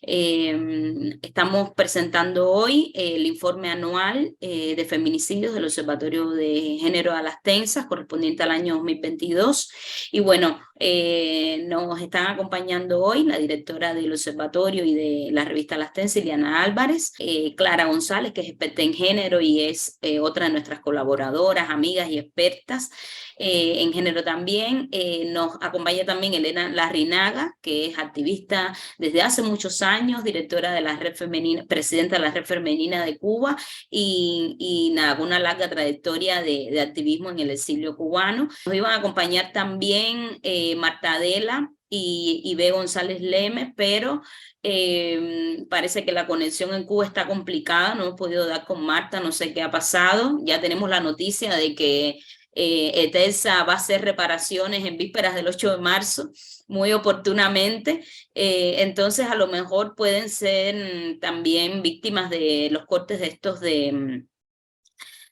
Estamos presentando hoy el informe anual de feminicidios del Observatorio de Género de Las Tensas, correspondiente al año 2022. Y bueno, nos están acompañando hoy la directora del Observatorio y de la revista Las Tensas, Ileana Álvarez, Clara González, que es experta en género y es otra de nuestras colaboradoras, amigas y expertas en género también. Nos acompaña también Elena Larrinaga, que es activista desde hace muchos años, directora de la Red Femenina, presidenta de la Red Femenina de Cuba y nada, con una larga trayectoria de activismo en el exilio cubano. Nos iban a acompañar también Marta Adela y B. González Leme, pero parece que la conexión en Cuba está complicada, no hemos podido dar con Marta, no sé qué ha pasado. Ya tenemos la noticia de que ETELSA va a hacer reparaciones en vísperas del 8 de marzo, muy oportunamente. Entonces a lo mejor pueden ser también víctimas de los cortes de estos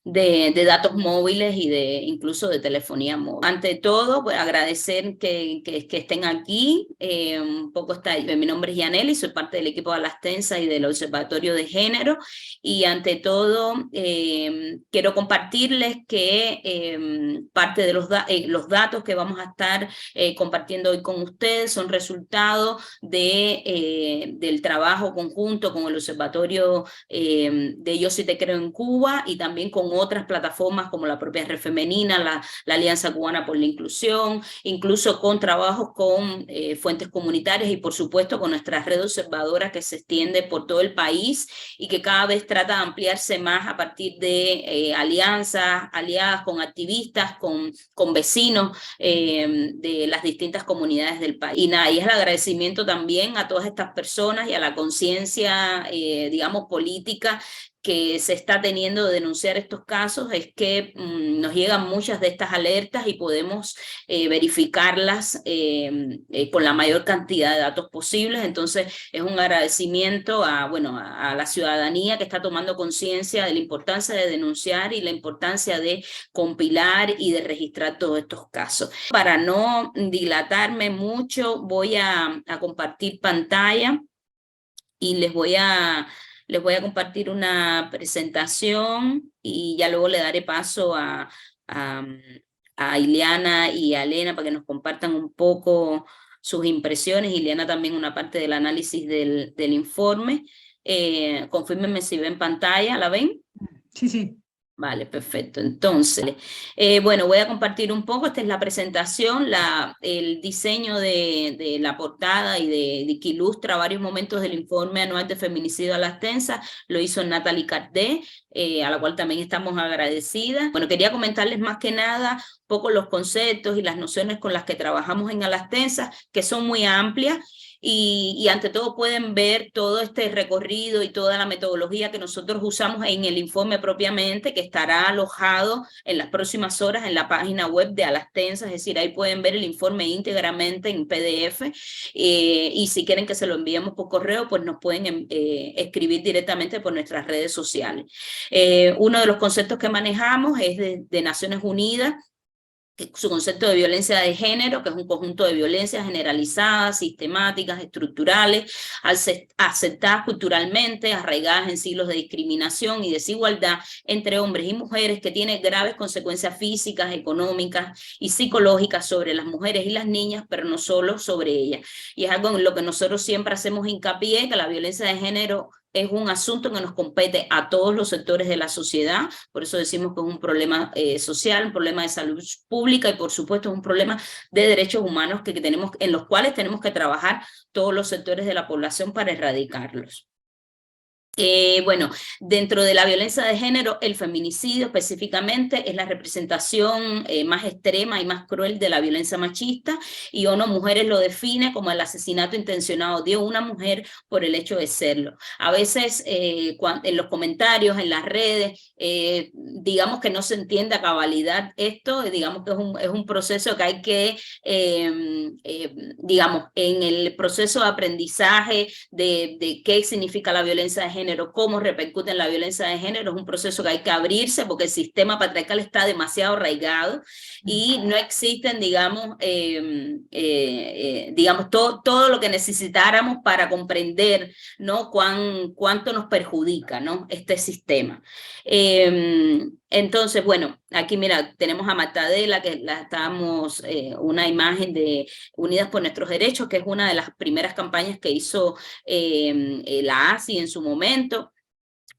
de datos móviles y incluso de telefonía móvil. Ante todo, pues agradecer que estén aquí. Un poco mi nombre es Yaneli, soy parte del equipo de Las Tensas y del Observatorio de Género. Y ante todo, quiero compartirles que parte de los datos que vamos a estar compartiendo hoy con ustedes son resultado del trabajo conjunto con el Observatorio de Yo Sí Te Creo en Cuba y también con otras plataformas como la propia Red Femenina, la Alianza Cubana por la Inclusión, incluso con trabajos con fuentes comunitarias y por supuesto con nuestra red observadora que se extiende por todo el país y que cada vez trata de ampliarse más a partir de alianzas, aliadas con activistas, con vecinos de las distintas comunidades del país. Y nada, y es el agradecimiento también a todas estas personas y a la conciencia, digamos, política que se está teniendo de denunciar estos casos, es que nos llegan muchas de estas alertas y podemos verificarlas con la mayor cantidad de datos posibles. Entonces es un agradecimiento a la ciudadanía que está tomando conciencia de la importancia de denunciar y la importancia de compilar y de registrar todos estos casos. Para no dilatarme mucho, voy a compartir pantalla y les voy a compartir una presentación y ya luego le daré paso a, a Ileana y a Elena para que nos compartan un poco sus impresiones. Ileana también una parte del análisis del informe. Confírmenme si ven pantalla, ¿la ven? Sí, sí. Vale, perfecto. Entonces, bueno, voy a compartir un poco. Esta es la presentación, el diseño de la portada y que ilustra varios momentos del informe anual de feminicidio a Las Tensas. Lo hizo Natalie Cardé, a la cual también estamos agradecidas. Bueno, quería comentarles más que nada un poco los conceptos y las nociones con las que trabajamos en A Las Tensas, que son muy amplias. Y ante todo pueden ver todo este recorrido y toda la metodología que nosotros usamos en el informe propiamente, que estará alojado en las próximas horas en la página web de A Las Tensas, es decir, ahí pueden ver el informe íntegramente en PDF, y si quieren que se lo enviemos por correo, pues nos pueden escribir directamente por nuestras redes sociales. Uno de los conceptos que manejamos es de Naciones Unidas, su concepto de violencia de género, que es un conjunto de violencias generalizadas, sistemáticas, estructurales, aceptadas culturalmente, arraigadas en siglos de discriminación y desigualdad entre hombres y mujeres, que tiene graves consecuencias físicas, económicas y psicológicas sobre las mujeres y las niñas, pero no solo sobre ellas. Y es algo en lo que nosotros siempre hacemos hincapié, que la violencia de género es un asunto que nos compete a todos los sectores de la sociedad, por eso decimos que es un problema social, un problema de salud pública y por supuesto es un problema de derechos humanos en los cuales tenemos que trabajar todos los sectores de la población para erradicarlos. Bueno, dentro de la violencia de género, el feminicidio específicamente es la representación más extrema y más cruel de la violencia machista, y ONU Mujeres lo define como el asesinato intencionado de una mujer por el hecho de serlo. A veces en los comentarios, en las redes, digamos que no se entiende a cabalidad esto, digamos que es un proceso que hay que, digamos, en el proceso de aprendizaje de qué significa la violencia de género, género, cómo repercute en la violencia de género, es un proceso que hay que abrirse porque el sistema patriarcal está demasiado arraigado y no existen, digamos, todo lo que necesitáramos para comprender, ¿no? Cuánto nos perjudica, ¿no? Este sistema. Entonces, bueno, aquí mira, tenemos a Matadela, que la estamos, una imagen de Unidas por Nuestros Derechos, que es una de las primeras campañas que hizo la ASI en su momento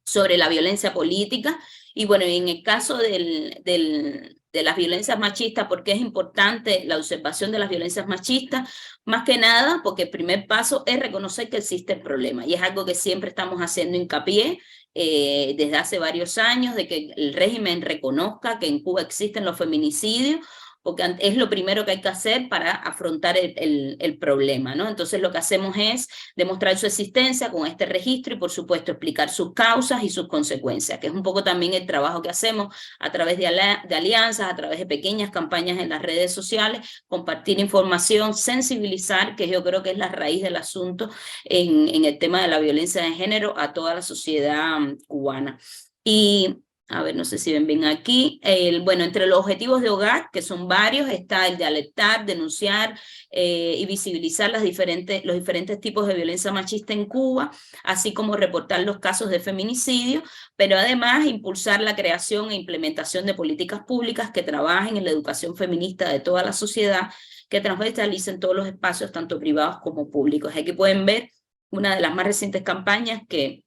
sobre la violencia política. Y bueno, en el caso de las violencias machistas, ¿por qué es importante la observación de las violencias machistas? Más que nada porque el primer paso es reconocer que existe el problema, y es algo que siempre estamos haciendo hincapié desde hace varios años, de que el régimen reconozca que en Cuba existen los feminicidios, porque es lo primero que hay que hacer para afrontar el problema, ¿no? Entonces lo que hacemos es demostrar su existencia con este registro y, por supuesto, explicar sus causas y sus consecuencias, que es un poco también el trabajo que hacemos a través de alianzas, a través de pequeñas campañas en las redes sociales, compartir información, sensibilizar, que yo creo que es la raíz del asunto en el tema de la violencia de género a toda la sociedad cubana. Y a ver, no sé si ven bien aquí. Bueno, entre los objetivos de hogar, que son varios, está el de alertar, denunciar y visibilizar los diferentes tipos de violencia machista en Cuba, así como reportar los casos de feminicidio, pero además impulsar la creación e implementación de políticas públicas que trabajen en la educación feminista de toda la sociedad, que transversalicen todos los espacios, tanto privados como públicos. Aquí pueden ver una de las más recientes campañas que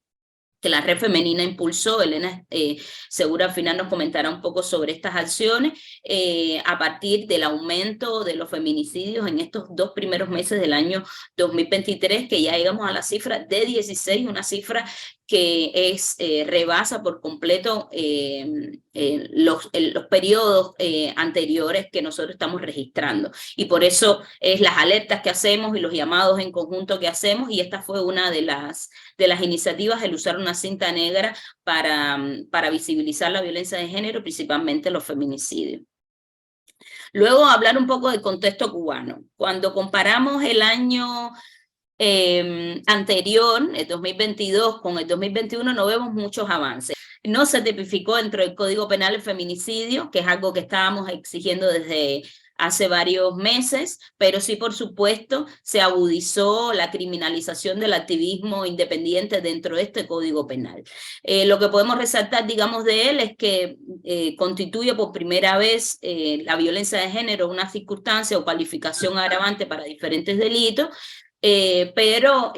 la Red Femenina impulsó. Elena Segura al final nos comentará un poco sobre estas acciones a partir del aumento de los feminicidios en estos 2 primeros meses del año 2023, que ya llegamos a la cifra de 16, una cifra que rebasa por completo los periodos anteriores que nosotros estamos registrando. Y por eso es las alertas que hacemos y los llamados en conjunto que hacemos, y esta fue una de las iniciativas, el usar una cinta negra para visibilizar la violencia de género, principalmente los feminicidios. Luego, hablar un poco del contexto cubano. Cuando comparamos el año anterior, el 2022, con el 2021, no vemos muchos avances. No se tipificó dentro del Código Penal el feminicidio, que es algo que estábamos exigiendo desde hace varios meses, pero sí, por supuesto, se agudizó la criminalización del activismo independiente dentro de este Código Penal. Lo que podemos resaltar, digamos, de él es que constituye por primera vez la violencia de género una circunstancia o calificación agravante para diferentes delitos, pero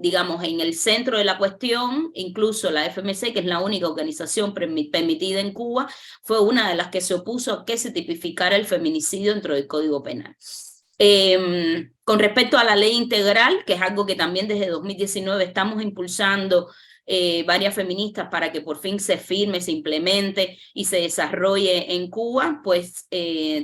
digamos, en el centro de la cuestión, incluso la FMC, que es la única organización permitida en Cuba, fue una de las que se opuso a que se tipificara el feminicidio dentro del Código Penal. Con respecto a la ley integral, que es algo que también desde 2019 estamos impulsando varias feministas para que por fin se firme, se implemente y se desarrolle en Cuba, pues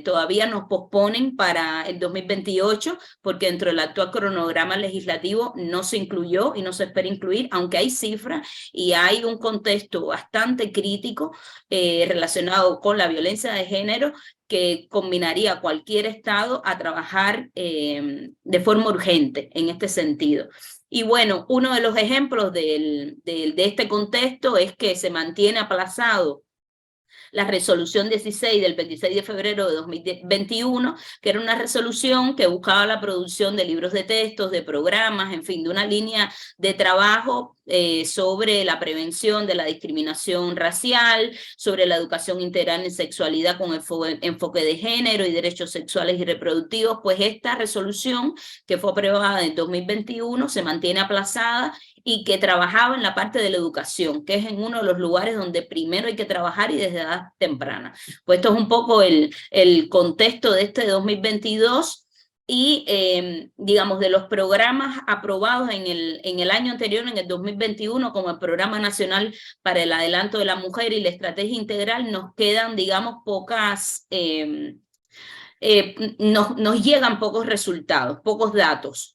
todavía nos posponen para el 2028, porque dentro del actual cronograma legislativo no se incluyó y no se espera incluir, aunque hay cifras y hay un contexto bastante crítico relacionado con la violencia de género, que combinaría a cualquier Estado a trabajar de forma urgente en este sentido. Y bueno, uno de los ejemplos de este contexto es que se mantiene aplazado la resolución 16 del 26 de febrero de 2021, que era una resolución que buscaba la producción de libros de textos, de programas, en fin, de una línea de trabajo sobre la prevención de la discriminación racial, sobre la educación integral en sexualidad con enfoque de género y derechos sexuales y reproductivos. Pues esta resolución, que fue aprobada en 2021, se mantiene aplazada, y que trabajaba en la parte de la educación, que es en uno de los lugares donde primero hay que trabajar y desde edad temprana. Pues esto es un poco el contexto de este 2022, y digamos, de los programas aprobados en el año anterior, en el 2021, como el Programa Nacional para el Adelanto de la Mujer y la Estrategia Integral, nos quedan, digamos, nos llegan pocos resultados, pocos datos.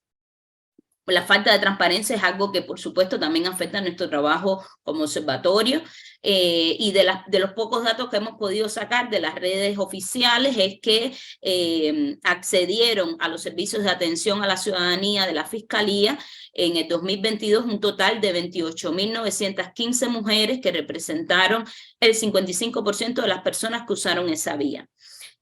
La falta de transparencia es algo que, por supuesto, también afecta a nuestro trabajo como observatorio. Y de los pocos datos que hemos podido sacar de las redes oficiales es que accedieron a los servicios de atención a la ciudadanía de la Fiscalía en el 2022 un total de 28.915 mujeres que representaron el 55% de las personas que usaron esa vía.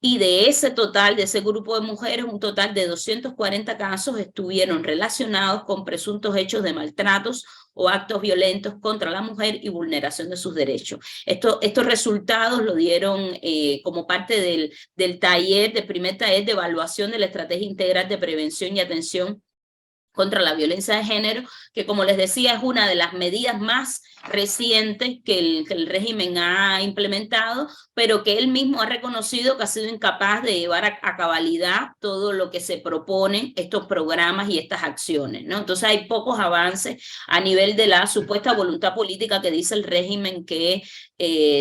Y de ese total, de ese grupo de mujeres, un total de 240 casos estuvieron relacionados con presuntos hechos de maltratos o actos violentos contra la mujer y vulneración de sus derechos. Estos resultados lo dieron como parte del taller, del primer taller de evaluación de la Estrategia Integral de Prevención y Atención contra la violencia de género, que como les decía es una de las medidas más recientes que el régimen ha implementado, pero que él mismo ha reconocido que ha sido incapaz de llevar a cabalidad todo lo que se proponen estos programas y estas acciones, ¿no? Entonces hay pocos avances a nivel de la supuesta voluntad política que dice el régimen que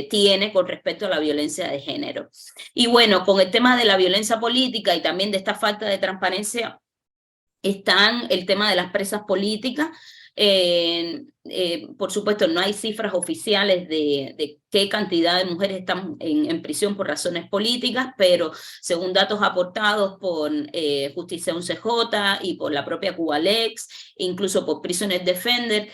tiene con respecto a la violencia de género. Y bueno, con el tema de la violencia política y también de esta falta de transparencia, están el tema de las presas políticas. Por supuesto, no hay cifras oficiales de qué cantidad de mujeres están en prisión por razones políticas, pero según datos aportados por Justicia 11J y por la propia Cubalex, incluso por Prisoner Defender,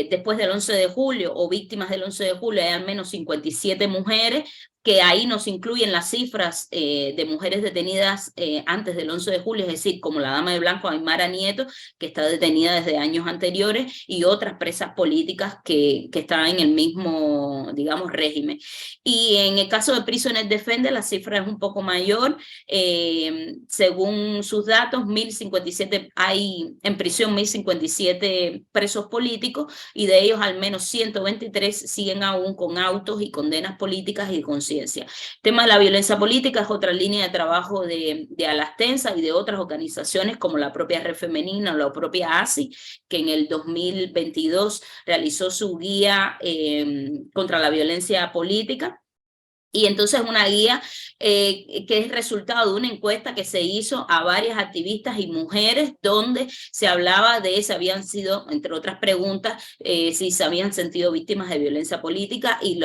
después del 11 de julio o víctimas del 11 de julio hay al menos 57 mujeres, que ahí nos incluyen las cifras de mujeres detenidas antes del 11 de julio, es decir, como la dama de blanco Aymara Nieto, que está detenida desde años anteriores, y otras presas políticas que están en el mismo, digamos, régimen. Y en el caso de Prisoner Defender, la cifra es un poco mayor. Según sus datos, 1.057, hay en prisión 1.057 presos políticos, y de ellos al menos 123 siguen aún con autos y condenas políticas y de conciencia. El tema de la violencia política es otra línea de trabajo de Alastensa y de otras organizaciones como la propia Red Femenina o la propia ASI, que en el 2022 realizó su guía contra la violencia política. Y entonces una guía que es resultado de una encuesta que se hizo a varias activistas y mujeres donde se hablaba de si habían sido, entre otras preguntas, si se habían sentido víctimas de violencia política, y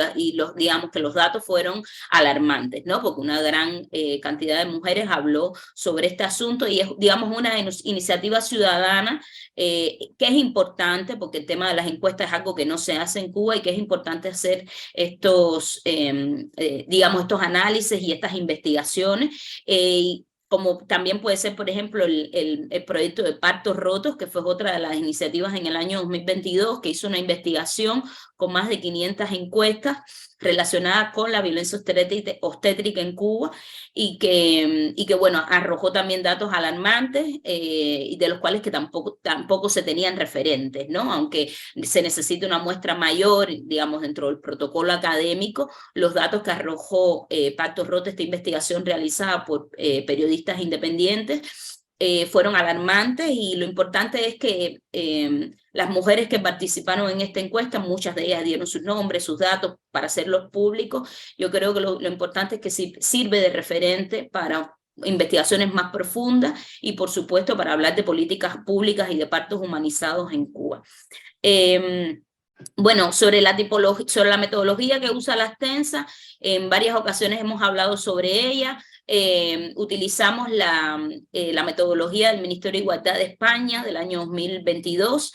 digamos que los datos fueron alarmantes, ¿no? Porque una gran cantidad de mujeres habló sobre este asunto y es, digamos, una iniciativa ciudadana que es importante porque el tema de las encuestas es algo que no se hace en Cuba y que es importante hacer estos digamos, estos análisis y estas investigaciones. Como también puede ser, por ejemplo, el proyecto de Partos Rotos, que fue otra de las iniciativas en el año 2022, que hizo una investigación con más de 500 encuestas relacionadas con la violencia obstétrica en Cuba y que bueno, arrojó también datos alarmantes y de los cuales que tampoco se tenían referentes, ¿no? Aunque se necesita una muestra mayor, digamos, dentro del protocolo académico, los datos que arrojó Partos Rotos, esta investigación realizada por periodistas independientes, fueron alarmantes, y lo importante es que las mujeres que participaron en esta encuesta, muchas de ellas dieron sus nombres, sus datos para hacerlos públicos. Yo creo que lo importante es que sirve de referente para investigaciones más profundas y por supuesto para hablar de políticas públicas y de partos humanizados en Cuba. Bueno, sobre la metodología que usa Alastensa, en varias ocasiones hemos hablado sobre ella. Utilizamos la metodología del Ministerio de Igualdad de España del año 2022,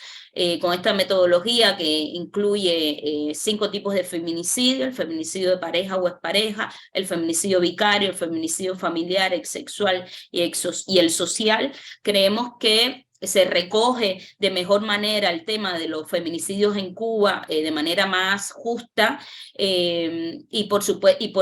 con esta metodología que incluye 5 tipos de feminicidio: el feminicidio de pareja o expareja, el feminicidio vicario, el feminicidio familiar, el sexual y el social. Creemos que se recoge de mejor manera el tema de los feminicidios en Cuba de manera más justa, y por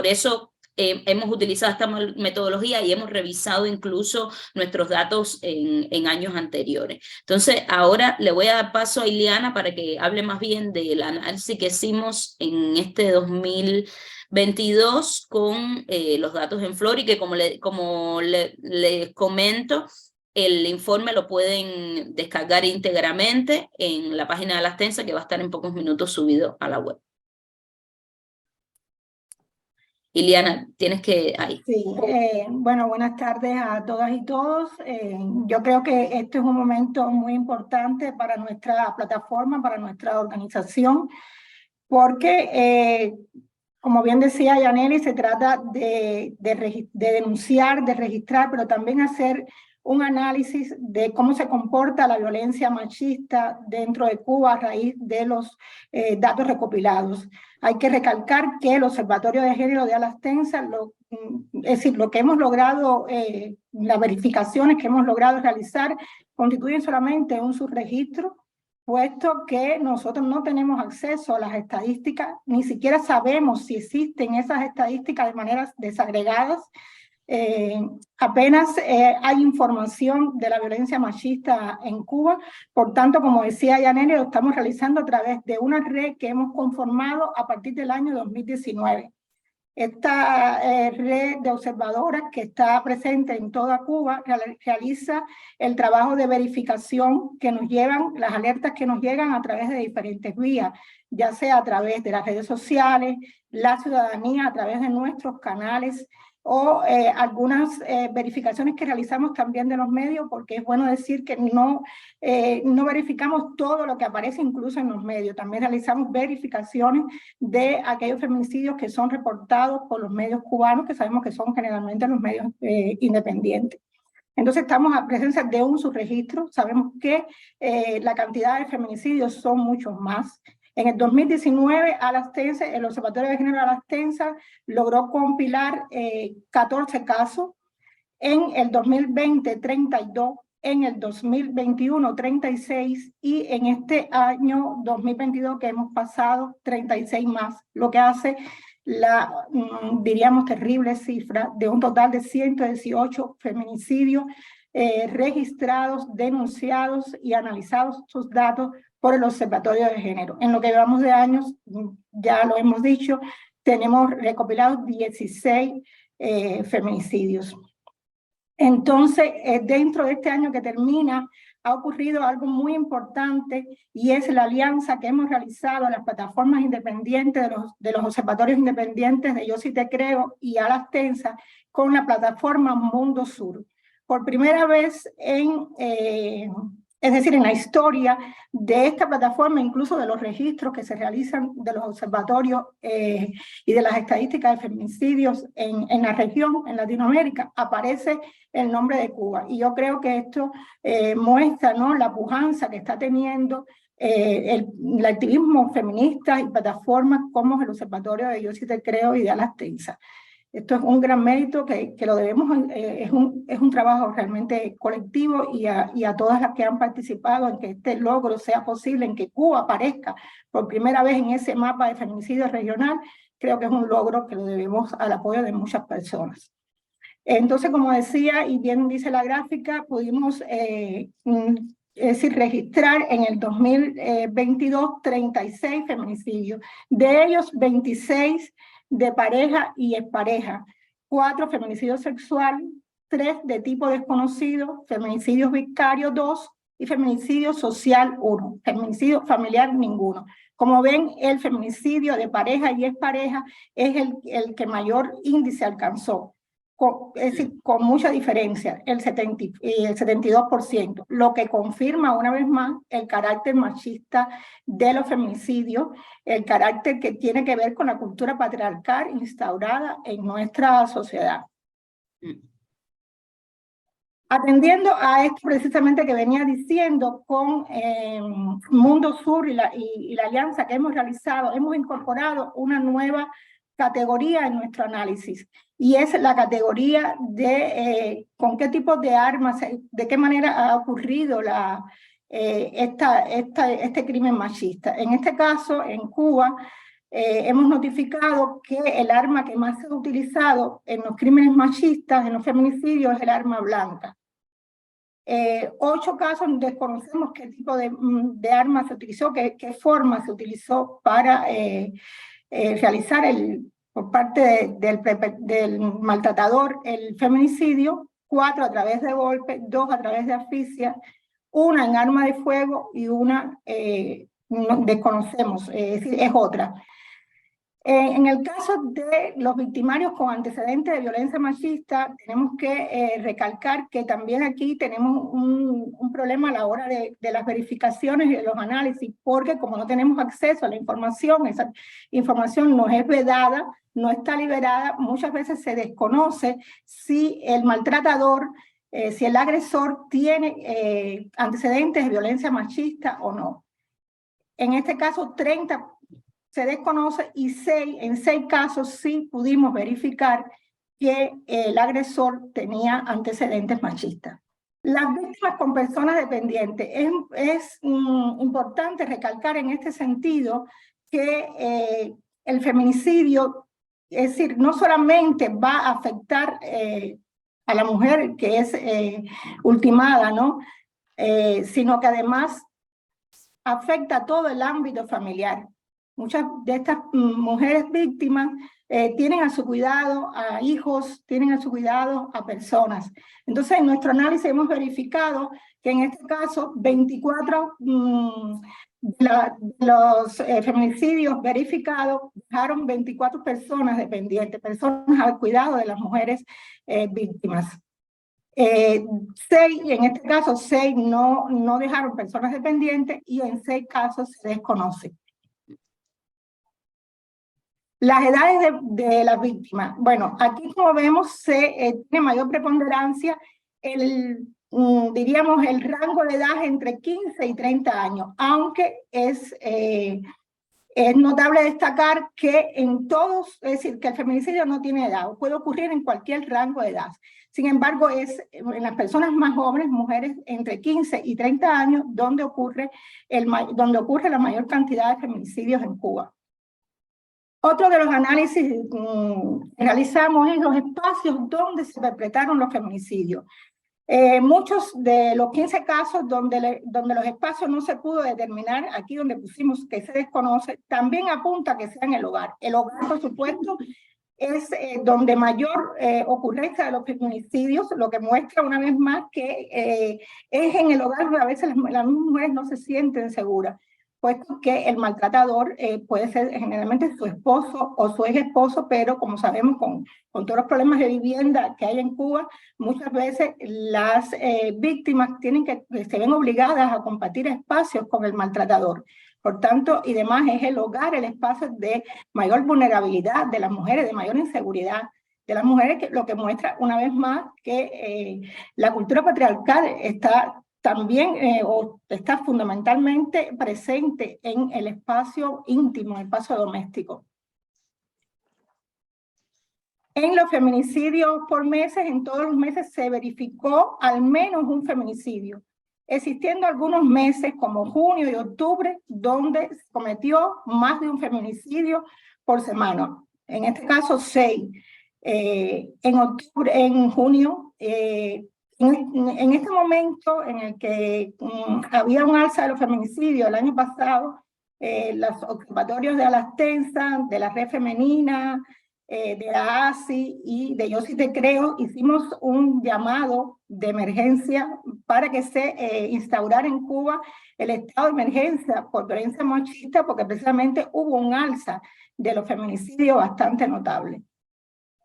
eso hemos utilizado esta metodología y hemos revisado incluso nuestros datos en años anteriores. Entonces, ahora le voy a dar paso a Ileana para que hable más bien del análisis que hicimos en este 2022 con los datos en flor, y que como les comento, el informe lo pueden descargar íntegramente en la página de Alastensa, que va a estar en pocos minutos subido a la web. Iliana, tienes que... Ahí. Sí, bueno, buenas tardes a todas y todos. Yo creo que este es un momento muy importante para nuestra plataforma, para nuestra organización, porque, como bien decía Yaneli, se trata de denunciar, de registrar, pero también hacer un análisis de cómo se comporta la violencia machista dentro de Cuba a raíz de los datos recopilados. Hay que recalcar que el Observatorio de Género de Alastenza, es decir, lo que hemos logrado, las verificaciones que hemos logrado realizar, constituyen solamente un subregistro, puesto que nosotros no tenemos acceso a las estadísticas, ni siquiera sabemos si existen esas estadísticas de maneras desagregadas. Apenas hay información de la violencia machista en Cuba, por tanto, como decía Yaneli, lo estamos realizando a través de una red que hemos conformado a partir del año 2019. Esta red de observadoras que está presente en toda Cuba realiza el trabajo de verificación que nos llevan, las alertas que nos llegan a través de diferentes vías, ya sea a través de las redes sociales, la ciudadanía a través de nuestros canales, o algunas verificaciones que realizamos también de los medios, porque es bueno decir que no verificamos todo lo que aparece incluso en los medios, también realizamos verificaciones de aquellos feminicidios que son reportados por los medios cubanos, que sabemos que son generalmente los medios independientes. Entonces estamos a presencia de un subregistro, sabemos que la cantidad de feminicidios son muchos más. En el 2019, Alastenza, el Observatorio de Género de Alastenza logró compilar 14 casos, en el 2020 32, en el 2021 36 y en este año 2022 que hemos pasado 36 más, lo que hace la, diríamos, terrible cifra de un total de 118 feminicidios registrados, denunciados y analizados sus datos por el Observatorio de Género. En lo que llevamos de años, ya lo hemos dicho, tenemos recopilados 16 feminicidios. Entonces, dentro de este año que termina, ha ocurrido algo muy importante y es la alianza que hemos realizado a las plataformas independientes de los observatorios independientes de Yo Sí Te Creo y Alastenza con la plataforma Mundo Sur. Por primera vez es decir, en la historia de esta plataforma, incluso de los registros que se realizan de los observatorios y de las estadísticas de feminicidios en la región, en Latinoamérica, aparece el nombre de Cuba. Y yo creo que esto muestra, ¿no?, la pujanza que está teniendo el activismo feminista y plataformas como el Observatorio de Yo Sí Te Creo y de Alastenza. Esto es un gran mérito que lo debemos, es un trabajo realmente colectivo y a todas las que han participado en que este logro sea posible, en que Cuba aparezca por primera vez en ese mapa de feminicidio regional. Creo que es un logro que lo debemos al apoyo de muchas personas. Entonces, como decía, y bien dice la gráfica, pudimos es decir, registrar en el 2022 36 feminicidios, de ellos 26 de pareja y expareja, 4 feminicidios sexual, 3 de tipo desconocido, feminicidios vicarios 2 y feminicidio social 1, feminicidio familiar ninguno. Como ven, el feminicidio de pareja y expareja es el que mayor índice alcanzó. Es decir, con mucha diferencia, el 72%, lo que confirma una vez más el carácter machista de los feminicidios, el carácter que tiene que ver con la cultura patriarcal instaurada en nuestra sociedad. Atendiendo a esto precisamente que venía diciendo con Mundo Sur y la alianza que hemos realizado, hemos incorporado una nueva categoría en nuestro análisis, y es la categoría de con qué tipo de armas, de qué manera ha ocurrido este crimen machista. En este caso, en Cuba, hemos notificado que el arma que más se ha utilizado en los crímenes machistas, en los feminicidios, es el arma blanca. 8 casos desconocemos qué tipo de arma se utilizó, qué forma se utilizó para realizar por parte del maltratador el feminicidio, 4 a través de golpe, 2 a través de asfixia, 1 en arma de fuego y 1 no, desconocemos, es decir, es otra. En el caso de los victimarios con antecedentes de violencia machista, tenemos que recalcar que también aquí tenemos un problema a la hora de las verificaciones y de los análisis, porque como no tenemos acceso a la información, esa información nos es vedada, no está liberada, muchas veces se desconoce si el maltratador, si el agresor tiene antecedentes de violencia machista o no. En este caso, 30 se desconoce y en 6 casos sí pudimos verificar que el agresor tenía antecedentes machistas. Las víctimas con personas dependientes. Es importante recalcar en este sentido que el feminicidio, es decir, no solamente va a afectar a la mujer que es ultimada, ¿no? Sino que además afecta a todo el ámbito familiar. Muchas de estas mujeres víctimas tienen a su cuidado a hijos, tienen a su cuidado a personas. Entonces, en nuestro análisis hemos verificado que en este caso 24 los feminicidios verificados dejaron 24 personas dependientes, personas al cuidado de las mujeres víctimas. 6, en este caso 6 no dejaron personas dependientes y en 6 casos se desconoce. Las edades de las víctimas. Bueno, aquí como vemos tiene mayor preponderancia diríamos el rango de edad entre 15 y 30 años, aunque es notable destacar que en todos, es decir, que el feminicidio no tiene edad, puede ocurrir en cualquier rango de edad. Sin embargo, es en las personas más jóvenes, mujeres entre 15 y 30 años, donde ocurre la mayor cantidad de feminicidios en Cuba. Otro de los análisis que realizamos es los espacios donde se perpetraron los feminicidios. Muchos de los 15 casos donde los espacios no se pudo determinar, aquí donde pusimos que se desconoce, también apunta a que sea en el hogar. El hogar, por supuesto, es donde mayor ocurrencia de los feminicidios, lo que muestra una vez más que es en el hogar donde a veces las mujeres no se sienten seguras, puesto que el maltratador puede ser generalmente su esposo o su ex esposo, pero como sabemos con todos los problemas de vivienda que hay en Cuba, muchas veces las víctimas se ven obligadas a compartir espacios con el maltratador. Por tanto, y demás, es el hogar el espacio de mayor vulnerabilidad de las mujeres, de mayor inseguridad de las mujeres, lo que muestra una vez más que la cultura patriarcal está también está fundamentalmente presente en el espacio íntimo, en el espacio doméstico. En los feminicidios por meses, en todos los meses se verificó al menos un feminicidio, existiendo algunos meses como junio y octubre donde se cometió más de un feminicidio por semana. En este caso 6. En junio, en este momento en el que había un alza de los feminicidios el año pasado, los observatorios de Alastensa, de la Red Femenina, de la ASI y de Yo Sí Te Creo, hicimos un llamado de emergencia para que se instaurara en Cuba el estado de emergencia por violencia machista, porque precisamente hubo un alza de los feminicidios bastante notable.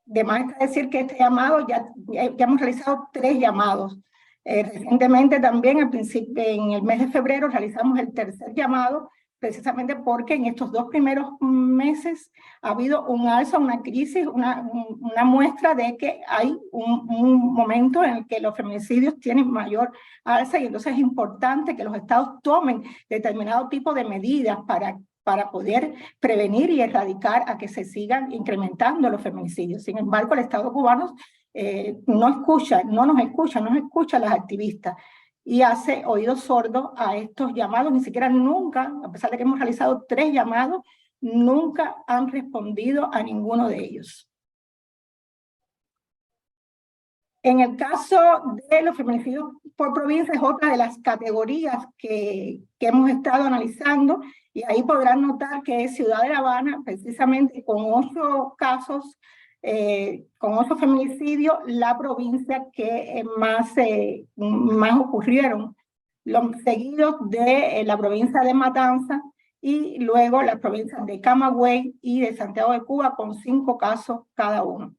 De más está decir que este llamado, ya hemos realizado 3 llamados. Recientemente también, en el mes de febrero, realizamos el 3er llamado, precisamente porque en estos 2 primeros meses ha habido un alza, una crisis, una muestra de que hay un momento en el que los feminicidios tienen mayor alza, y entonces es importante que los estados tomen determinado tipo de medidas para poder prevenir y erradicar a que se sigan incrementando los feminicidios. Sin embargo, el Estado cubano no nos escucha a las activistas y hace oídos sordos a estos llamados. Ni siquiera nunca, a pesar de que hemos realizado 3 llamados, nunca han respondido a ninguno de ellos. En el caso de los feminicidios por provincia, es otra de las categorías que hemos estado analizando, y ahí podrán notar que es Ciudad de La Habana, precisamente con 8 casos, con 8 feminicidios, la provincia que más ocurrieron, los seguidos de la provincia de Matanzas y luego las provincias de Camagüey y de Santiago de Cuba con 5 casos cada uno.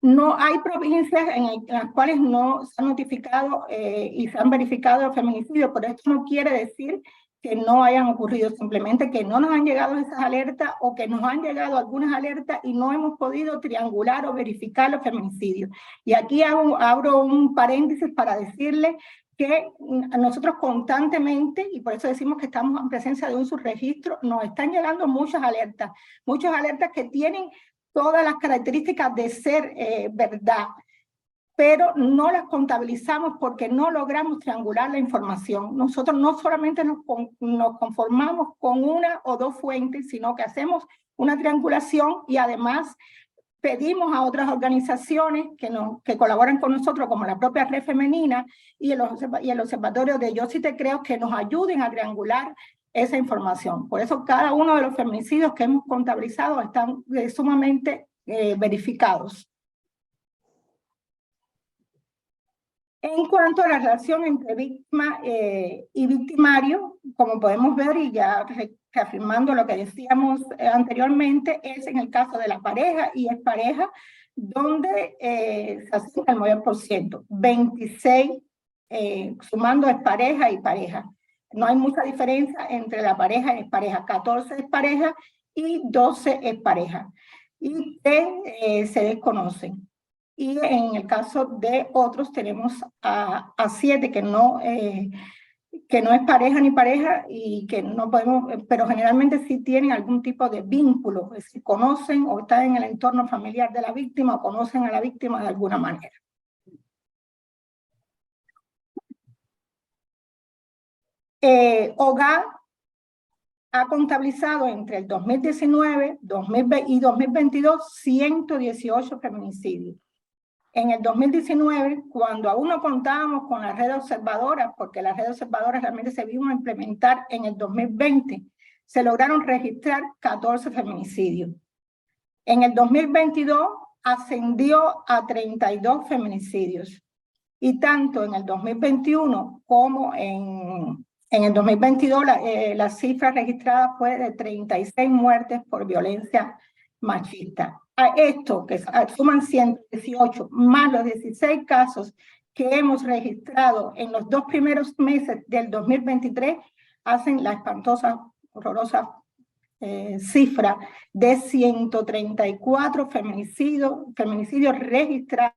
No hay provincias en las cuales no se han notificado y se han verificado feminicidios, pero esto no quiere decir que no hayan ocurrido, simplemente que no nos han llegado esas alertas o que nos han llegado algunas alertas y no hemos podido triangular o verificar los feminicidios. Y aquí abro un paréntesis para decirles que nosotros constantemente, y por eso decimos que estamos en presencia de un subregistro, nos están llegando muchas alertas que tienen todas las características de ser verdad, pero no las contabilizamos porque no logramos triangular la información. Nosotros no solamente nos conformamos con una o dos fuentes, sino que hacemos una triangulación y además pedimos a otras organizaciones que colaboran con nosotros, como la propia Red Femenina y el Observatorio de Yo Sí Te Creo, que nos ayuden a triangular esa información. Por eso cada uno de los feminicidios que hemos contabilizado están sumamente verificados. En cuanto a la relación entre víctima y victimario, como podemos ver, y ya reafirmando lo que decíamos anteriormente, es en el caso de la pareja y expareja, donde se hace el 9%, 26 sumando expareja y pareja. No hay mucha diferencia entre la pareja y expareja, 14 exparejas y 12 exparejas, y que se desconocen. Y en el caso de otros tenemos a 7 que no es pareja ni pareja y que no podemos, pero generalmente sí tienen algún tipo de vínculo, es decir, conocen o están en el entorno familiar de la víctima o conocen a la víctima de alguna manera. Hogar ha contabilizado entre el 2019 y 2022 118 feminicidios. En el 2019, cuando aún no contábamos con la red observadora, porque la red observadora realmente se vino a implementar en el 2020, se lograron registrar 14 feminicidios. En el 2022 ascendió a 32 feminicidios. Y tanto en el 2021 como en el 2022 la cifra registrada fue de 36 muertes por violencia machista. A esto, que suman 118, más los 16 casos que hemos registrado en los 2 primeros meses del 2023, hacen la espantosa, horrorosa cifra de 134 feminicidios registrados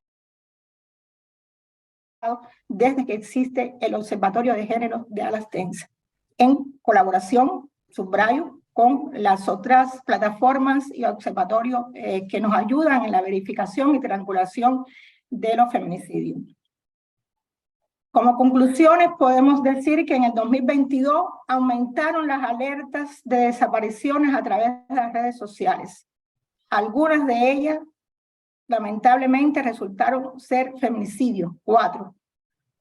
desde que existe el Observatorio de Género de Alastense, en colaboración, subrayo, con las otras plataformas y observatorios que nos ayudan en la verificación y triangulación de los feminicidios. Como conclusiones, podemos decir que en el 2022 aumentaron las alertas de desapariciones a través de las redes sociales. Algunas de ellas, lamentablemente, resultaron ser feminicidios, 4.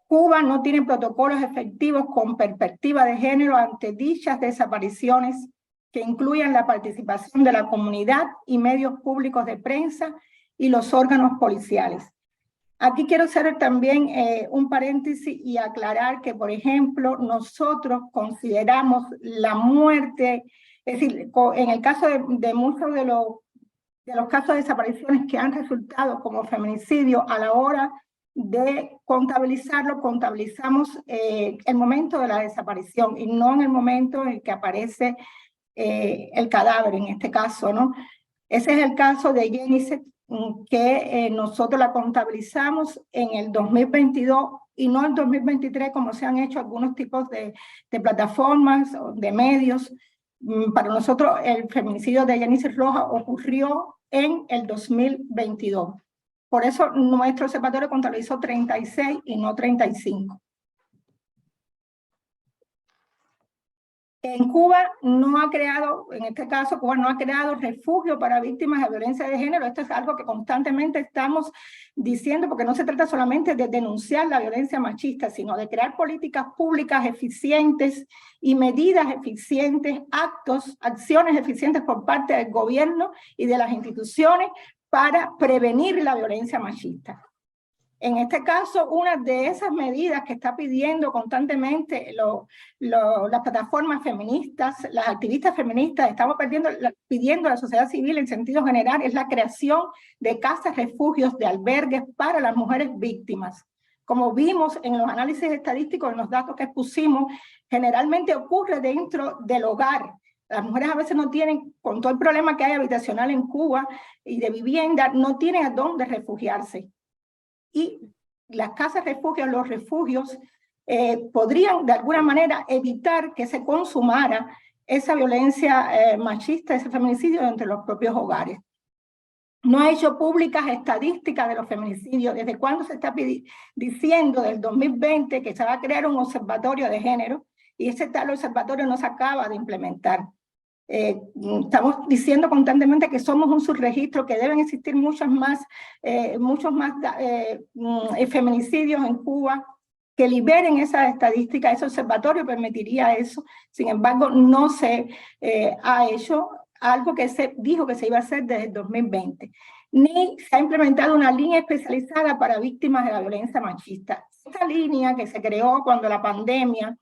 Cuba no tiene protocolos efectivos con perspectiva de género ante dichas desapariciones que incluyan la participación de la comunidad y medios públicos de prensa y los órganos policiales. Aquí quiero hacer también un paréntesis y aclarar que, por ejemplo, nosotros consideramos la muerte, es decir, en el caso de muchos de los casos de desapariciones que han resultado como feminicidio, a la hora de contabilizarlo, contabilizamos el momento de la desaparición y no en el momento en el que aparece el cadáver, en este caso, ¿no? Ese es el caso de Jenny, que nosotros la contabilizamos en el 2022 y no en 2023, como se han hecho algunos tipos de plataformas, de medios. Para nosotros el feminicidio de Jenny Rojas ocurrió en el 2022. Por eso nuestro observatorio contabilizó 36 y no 35. En Cuba no ha creado, en este caso, Cuba no ha creado refugio para víctimas de violencia de género. Esto es algo que constantemente estamos diciendo, porque no se trata solamente de denunciar la violencia machista, sino de crear políticas públicas eficientes y medidas eficientes, acciones eficientes por parte del gobierno y de las instituciones para prevenir la violencia machista. En este caso, una de esas medidas que está pidiendo constantemente las plataformas feministas, las activistas feministas, estamos pidiendo a la sociedad civil en sentido general, es la creación de casas refugios, de albergues para las mujeres víctimas. Como vimos en los análisis estadísticos, en los datos que expusimos, generalmente ocurre dentro del hogar. Las mujeres a veces no tienen, con todo el problema que hay habitacional en Cuba y de vivienda, no tienen a dónde refugiarse. Y las casas refugios, los refugios, podrían de alguna manera evitar que se consumara esa violencia machista, ese feminicidio entre los propios hogares. No ha hecho públicas estadísticas de los feminicidios. ¿Desde cuándo se está diciendo, del 2020, que se va a crear un observatorio de género? Y ese tal observatorio no se acaba de implementar. Estamos diciendo constantemente que somos un subregistro, que deben existir muchos más feminicidios en Cuba, que liberen esas estadísticas. Ese observatorio permitiría eso. Sin embargo, no se ha hecho algo que se dijo que se iba a hacer desde el 2020. Ni se ha implementado una línea especializada para víctimas de la violencia machista. Esta línea que se creó cuando la pandemia,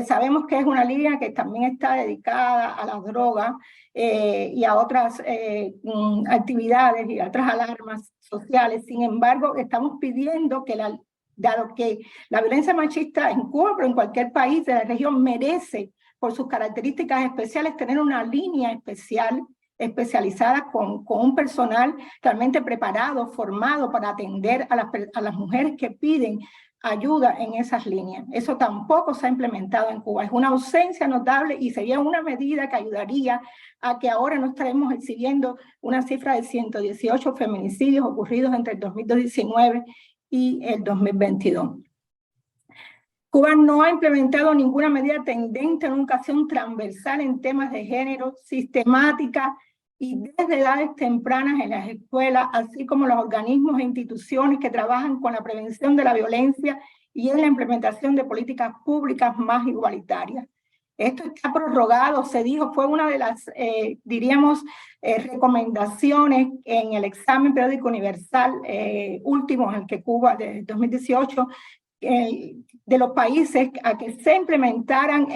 sabemos que es una línea que también está dedicada a las drogas y a otras actividades y a otras alarmas sociales. Sin embargo, estamos pidiendo que, dado que la violencia machista en Cuba, pero en cualquier país de la región, merece, por sus características especiales, tener una línea especializada con un personal realmente preparado, formado para atender a las mujeres que piden ayuda en esas líneas. Eso tampoco se ha implementado en Cuba. Es una ausencia notable y sería una medida que ayudaría a que ahora no estaremos exhibiendo una cifra de 118 feminicidios ocurridos entre el 2019 y el 2022. Cuba no ha implementado ninguna medida tendente a una educación transversal en temas de género, sistemática y desde edades tempranas en las escuelas, así como los organismos e instituciones que trabajan con la prevención de la violencia y en la implementación de políticas públicas más igualitarias. Esto está prorrogado, se dijo, fue una de las, recomendaciones en el examen periódico universal último, en el que Cuba, de 2018, de los países a que se implementaran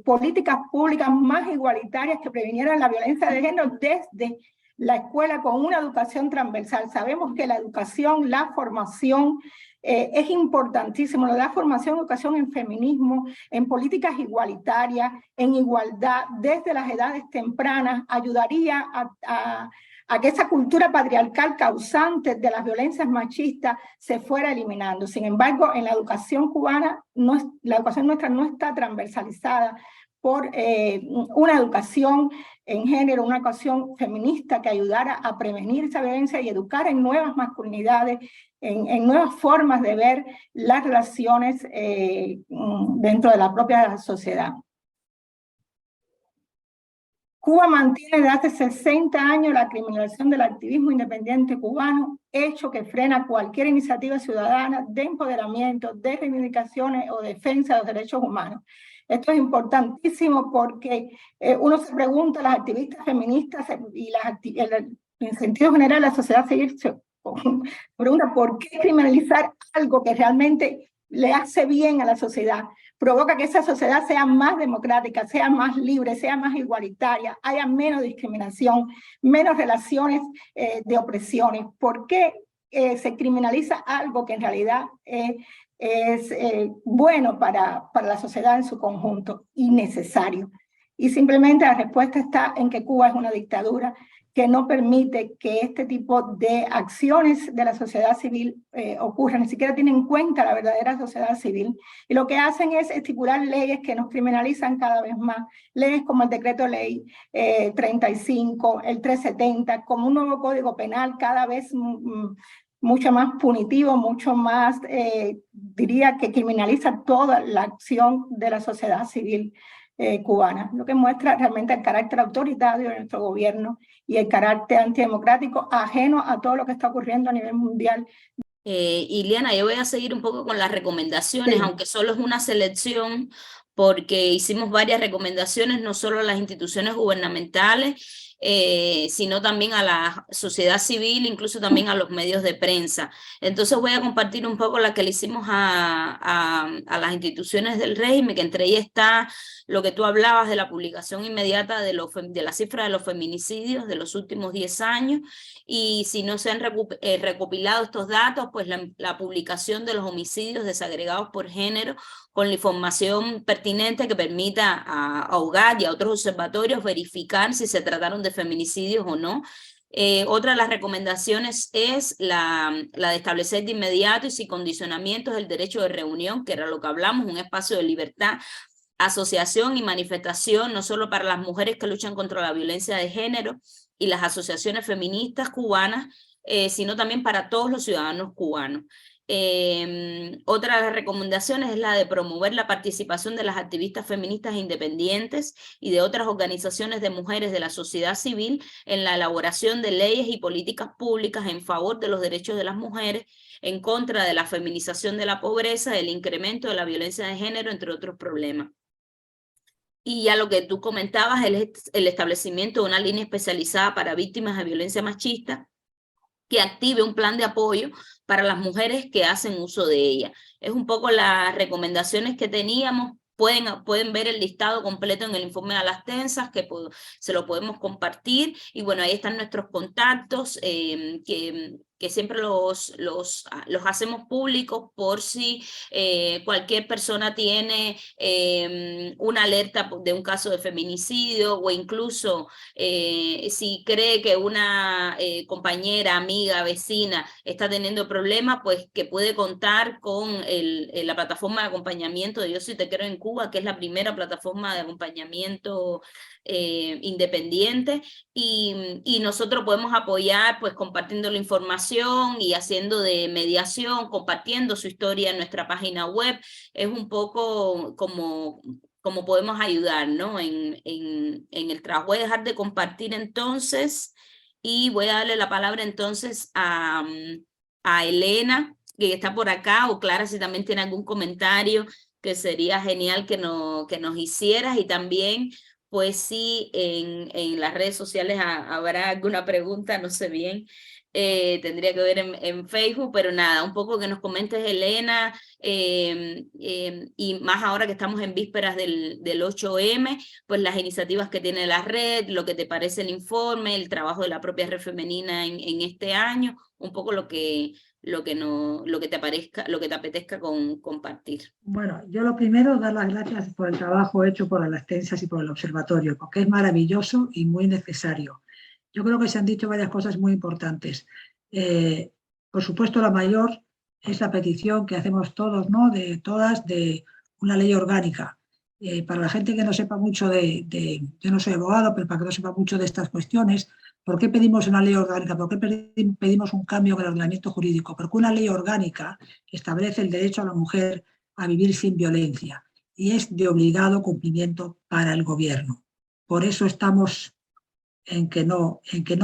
políticas públicas más igualitarias que previnieran la violencia de género desde la escuela con una educación transversal. Sabemos que la educación, la formación es importantísimo, la formación, educación en feminismo, en políticas igualitarias, en igualdad desde las edades tempranas, ayudaría a que esa cultura patriarcal causante de las violencias machistas se fuera eliminando. Sin embargo, en la educación cubana, la educación nuestra no está transversalizada por una educación en género, una educación feminista que ayudara a prevenir esa violencia y educar en nuevas masculinidades, en nuevas formas de ver las relaciones dentro de la propia sociedad. Cuba mantiene desde hace 60 años la criminalización del activismo independiente cubano, hecho que frena cualquier iniciativa ciudadana de empoderamiento, de reivindicaciones o defensa de los derechos humanos. Esto es importantísimo porque uno se pregunta, las activistas feministas y en sentido general la sociedad civil se pregunta ¿por qué criminalizar algo que realmente le hace bien a la sociedad? Provoca que esa sociedad sea más democrática, sea más libre, sea más igualitaria, haya menos discriminación, menos relaciones de opresiones. ¿Por qué se criminaliza algo que en realidad es bueno para la sociedad en su conjunto y necesario? Y simplemente la respuesta está en que Cuba es una dictadura que no permite que este tipo de acciones de la sociedad civil ocurran, ni siquiera tienen en cuenta la verdadera sociedad civil. Y lo que hacen es estipular leyes que nos criminalizan cada vez más, leyes como el decreto ley 35, el 370, como un nuevo código penal cada vez mucho más punitivo, mucho más, diría que criminaliza toda la acción de la sociedad civil cubana, lo que muestra realmente el carácter autoritario de nuestro gobierno y el carácter antidemocrático ajeno a todo lo que está ocurriendo a nivel mundial. Iliana, yo voy a seguir un poco con las recomendaciones, Sí. aunque solo es una selección, porque hicimos varias recomendaciones, no solo a las instituciones gubernamentales, sino también a la sociedad civil, incluso también a los medios de prensa. Entonces voy a compartir un poco la que le hicimos a las instituciones del régimen, que entre ellas está lo que tú hablabas de la publicación inmediata de la cifra de los feminicidios de los últimos 10 años, y si no se han recopilado estos datos, pues la publicación de los homicidios desagregados por género, con la información pertinente que permita a Hogar y a otros observatorios verificar si se trataron de feminicidios o no. Otra de las recomendaciones es la de establecer de inmediato y sin condicionamientos el derecho de reunión, que era lo que hablamos, un espacio de libertad, asociación y manifestación, no solo para las mujeres que luchan contra la violencia de género y las asociaciones feministas cubanas, sino también para todos los ciudadanos cubanos. Otra de las recomendaciones es la de promover la participación de las activistas feministas independientes y de otras organizaciones de mujeres de la sociedad civil en la elaboración de leyes y políticas públicas en favor de los derechos de las mujeres, en contra de la feminización de la pobreza, del incremento de la violencia de género, entre otros problemas. Y ya lo que tú comentabas, el establecimiento de una línea especializada para víctimas de violencia machista, que active un plan de apoyo para las mujeres que hacen uso de ella. Es un poco las recomendaciones que teníamos. Pueden ver el listado completo en el informe de las tensas, que se lo podemos compartir. Y bueno, ahí están nuestros contactos, que siempre los hacemos públicos por si cualquier persona tiene una alerta de un caso de feminicidio, o incluso si cree que una compañera, amiga, vecina está teniendo problemas, pues que puede contar con la plataforma de acompañamiento de Yo Sí Te Quiero en Cuba, que es la primera plataforma de acompañamiento independiente, y nosotros podemos apoyar pues compartiendo la información y haciendo de mediación, compartiendo su historia en nuestra página web. Es un poco como podemos ayudar, ¿no? en el trabajo. Voy a dejar de compartir entonces y voy a darle la palabra entonces a Elena, que está por acá, o Clara, si también tiene algún comentario, que sería genial que nos hicieras. Y también, pues sí, en las redes sociales habrá alguna pregunta, no sé bien, tendría que ver en Facebook, pero nada, un poco que nos comentes, Elena, y más ahora que estamos en vísperas del 8M, pues las iniciativas que tiene la red, lo que te parece el informe, el trabajo de la propia red femenina en este año, un poco lo que te apetezca compartir. Bueno, yo lo primero, dar las gracias por el trabajo hecho por las tensas y por el observatorio, porque es maravilloso y muy necesario. Yo creo que se han dicho varias cosas muy importantes. Por supuesto, la mayor es la petición que hacemos todos, ¿no? De una ley orgánica. Para la gente que no sepa mucho yo no soy abogado, pero para que no sepa mucho de estas cuestiones, ¿por qué pedimos una ley orgánica? ¿Por qué pedimos un cambio en el ordenamiento jurídico? Porque una ley orgánica establece el derecho a la mujer a vivir sin violencia y es de obligado cumplimiento para el gobierno. Por eso estamos en que no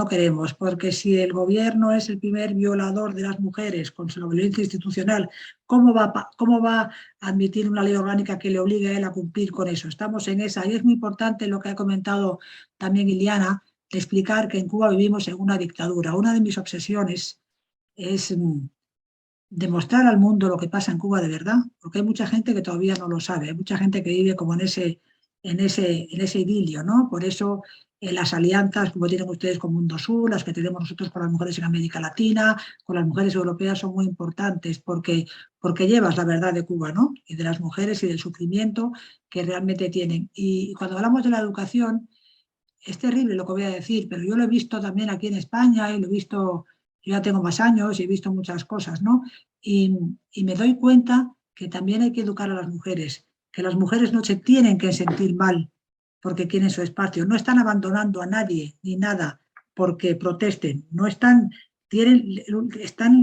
queremos, porque si el gobierno es el primer violador de las mujeres con la violencia institucional, ¿cómo va a admitir una ley orgánica que le obligue a él a cumplir con eso? Estamos en esa, y es muy importante lo que ha comentado también Iliana, de explicar que en Cuba vivimos en una dictadura. Una de mis obsesiones es demostrar al mundo lo que pasa en Cuba de verdad, porque hay mucha gente que todavía no lo sabe, hay mucha gente que vive como en ese idilio, ¿no? Por eso las alianzas, como tienen ustedes con Mundo Sur, las que tenemos nosotros con las mujeres en América Latina, con las mujeres europeas, son muy importantes porque llevas la verdad de Cuba, ¿no? Y de las mujeres y del sufrimiento que realmente tienen. Y cuando hablamos de la educación, es terrible lo que voy a decir, pero yo lo he visto también aquí en España y lo he visto, yo ya tengo más años y he visto muchas cosas, ¿no? Y me doy cuenta que también hay que educar a las mujeres, que las mujeres no se tienen que sentir mal porque quieren su espacio, no están abandonando a nadie ni nada porque protesten, no están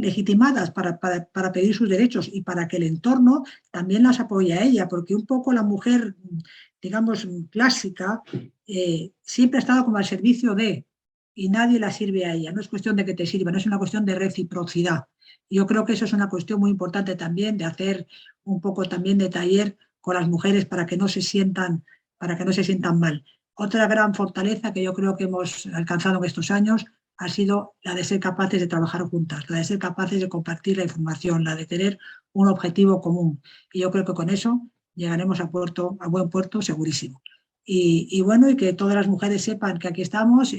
legitimadas para pedir sus derechos y para que el entorno también las apoye a ella, porque un poco la mujer, digamos, clásica, siempre ha estado como al servicio de, y nadie la sirve a ella. No es cuestión de que te sirva, no es una cuestión de reciprocidad. Yo creo que eso es una cuestión muy importante también, de hacer un poco también de taller con las mujeres para que no se sientan mal. Otra gran fortaleza que yo creo que hemos alcanzado en estos años ha sido la de ser capaces de trabajar juntas, la de ser capaces de compartir la información, la de tener un objetivo común. Y yo creo que con eso llegaremos a buen puerto segurísimo. Y bueno, y que todas las mujeres sepan que aquí estamos.